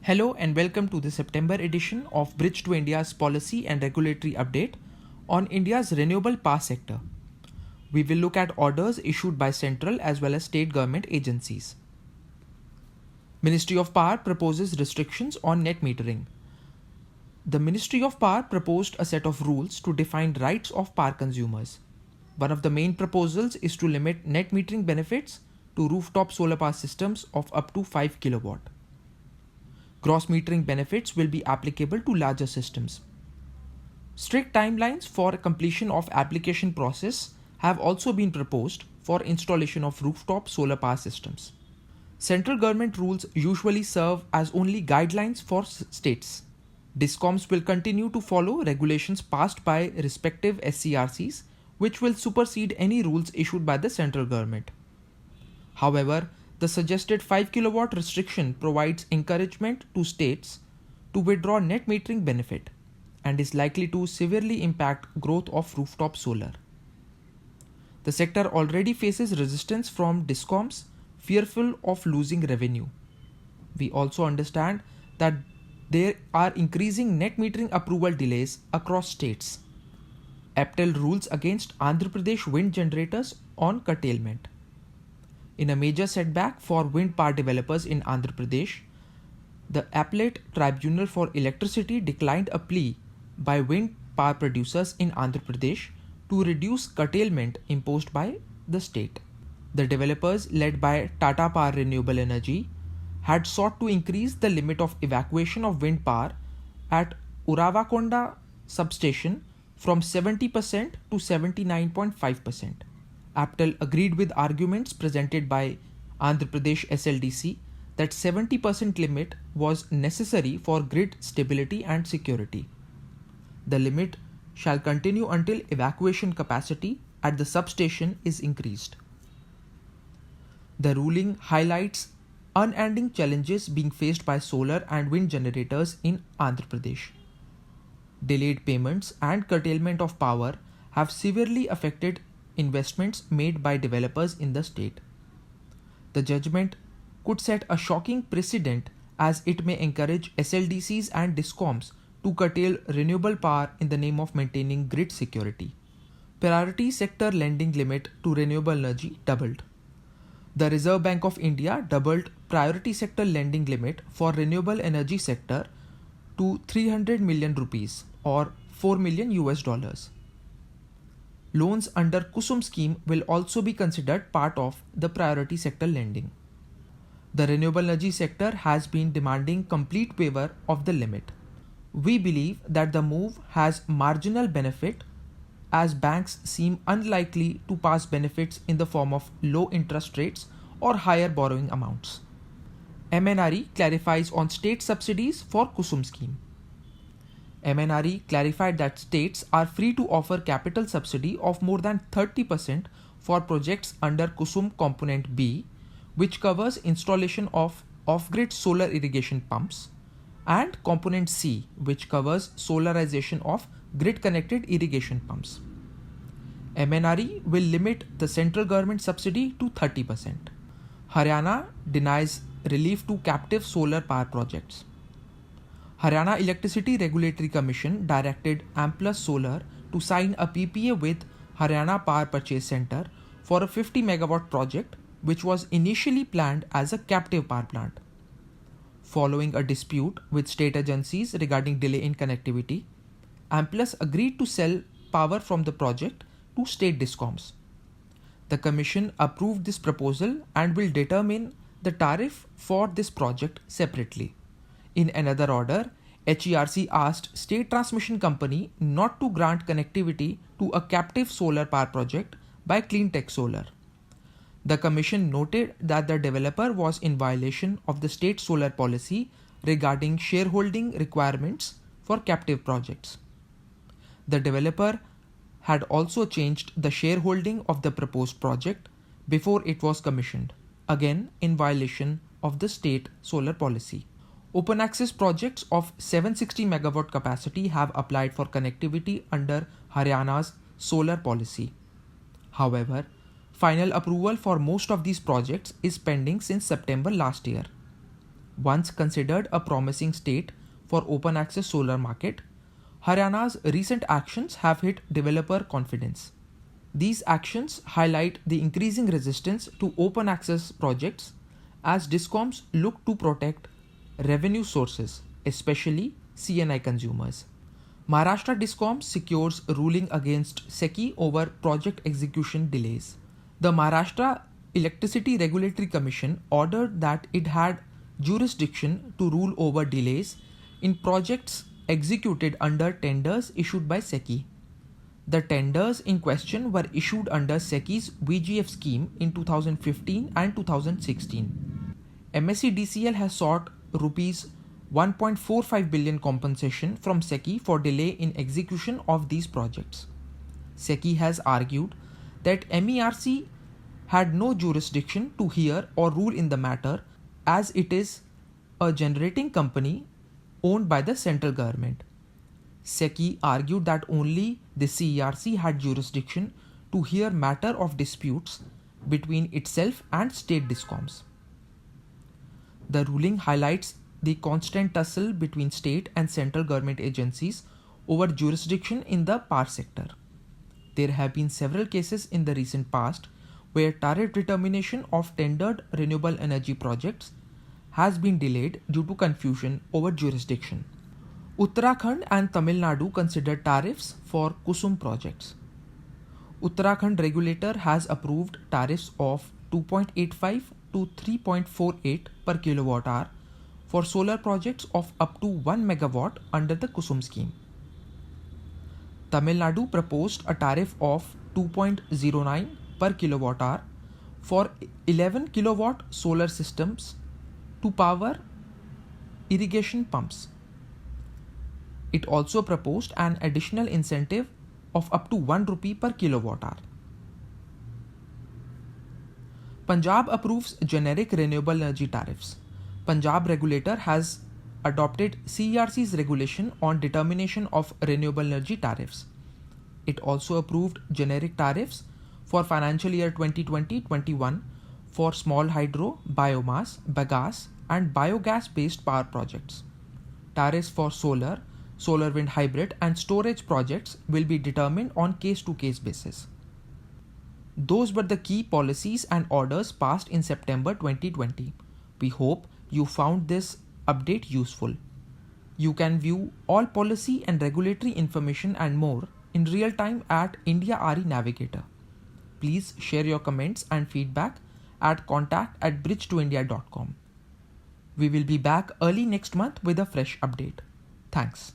Hello and welcome to the September edition of Bridge to India's policy and regulatory update on India's renewable power sector. We will look at orders issued by central as well as state government agencies. Ministry of Power proposes restrictions on net metering. The Ministry of Power proposed a set of rules to define rights of power consumers. One of the main proposals is to limit net metering benefits to rooftop solar power systems of up to 5 kW. Gross metering benefits will be applicable to larger systems. Strict timelines for completion of application process have also been proposed for installation of rooftop solar power systems. Central government rules usually serve as only guidelines for states. DISCOMs will continue to follow regulations passed by respective SCRCs, which will supersede any rules issued by the central government. However, the suggested 5 kW restriction provides encouragement to states to withdraw net metering benefit and is likely to severely impact growth of rooftop solar. The sector already faces resistance from DISCOMs, fearful of losing revenue. We also understand that there are increasing net metering approval delays across states. APTEL rules against Andhra Pradesh wind generators on curtailment. In a major setback for wind power developers in Andhra Pradesh, the Appellate Tribunal for Electricity declined a plea by wind power producers in Andhra Pradesh to reduce curtailment imposed by the state. The developers, led by Tata Power Renewable Energy, had sought to increase the limit of evacuation of wind power at Uravakonda substation from 70% to 79.5%. APTEL agreed with arguments presented by Andhra Pradesh SLDC that 70% limit was necessary for grid stability and security. The limit shall continue until evacuation capacity at the substation is increased. The ruling highlights unending challenges being faced by solar and wind generators in Andhra Pradesh. Delayed payments and curtailment of power have severely affected investments made by developers in the state. The judgment could set a shocking precedent as it may encourage SLDCs and DISCOMs to curtail renewable power in the name of maintaining grid security. Priority sector lending limit to renewable energy doubled. The Reserve Bank of India doubled priority sector lending limit for renewable energy sector to 300 million rupees or $4 million. Loans under Kusum scheme will also be considered part of the priority sector lending. The renewable energy sector has been demanding complete waiver of the limit. We believe that the move has marginal benefit as banks seem unlikely to pass benefits in the form of low interest rates or higher borrowing amounts. MNRE clarifies on state subsidies for Kusum scheme. MNRE clarified that states are free to offer capital subsidy of more than 30% for projects under Kusum Component B, which covers installation of off-grid solar irrigation pumps, and Component C, which covers solarization of grid-connected irrigation pumps. MNRE will limit the central government subsidy to 30%. Haryana denies relief to captive solar power projects. Haryana Electricity Regulatory Commission directed Amplus Solar to sign a PPA with Haryana Power Purchase Centre for a 50 MW project which was initially planned as a captive power plant. Following a dispute with state agencies regarding delay in connectivity, Amplus agreed to sell power from the project to state DISCOMs. The Commission approved this proposal and will determine the tariff for this project separately. In another order, HERC asked State Transmission Company not to grant connectivity to a captive solar power project by Cleantech Solar. The Commission noted that the developer was in violation of the state solar policy regarding shareholding requirements for captive projects. The developer had also changed the shareholding of the proposed project before it was commissioned, again in violation of the state solar policy. Open access projects of 760 MW capacity have applied for connectivity under Haryana's solar policy. However, final approval for most of these projects is pending since September last year. Once considered a promising state for open access solar market, Haryana's recent actions have hit developer confidence. These actions highlight the increasing resistance to open access projects as discoms look to protect revenue sources, especially CNI consumers. Maharashtra Discom secures ruling against SECI over project execution delays. The Maharashtra Electricity Regulatory Commission ordered that it had jurisdiction to rule over delays in projects executed under tenders issued by SECI. The tenders in question were issued under SECI's VGF scheme in 2015 and 2016. MSEDCL has sought Rs 1.45 billion compensation from SECI for delay in execution of these projects. SECI has argued that MERC had no jurisdiction to hear or rule in the matter as it is a generating company owned by the central government. SECI argued that only the CERC had jurisdiction to hear matter of disputes between itself and state discoms. The ruling highlights the constant tussle between state and central government agencies over jurisdiction in the power sector. There have been several cases in the recent past where tariff determination of tendered renewable energy projects has been delayed due to confusion over jurisdiction. Uttarakhand and Tamil Nadu considered tariffs for Kusum projects. Uttarakhand regulator has approved tariffs of 2.85 to 3.48 per kilowatt hour for solar projects of up to 1 megawatt under the Kusum scheme. Tamil Nadu proposed a tariff of 2.09 per kilowatt hour for 11 kilowatt solar systems to power irrigation pumps. It also proposed an additional incentive of up to 1 rupee per kilowatt hour. Punjab approves generic renewable energy tariffs. Punjab regulator has adopted CERC's regulation on determination of renewable energy tariffs. It also approved generic tariffs for financial year 2020-21 for small hydro, biomass, bagasse and biogas based power projects. Tariffs for solar, solar wind hybrid and storage projects will be determined on case-to-case basis. Those were the key policies and orders passed in September 2020. We hope you found this update useful. You can view all policy and regulatory information and more in real time at India RE Navigator. Please share your comments and feedback at contact@bridge2india.com. We will be back early next month with a fresh update. Thanks.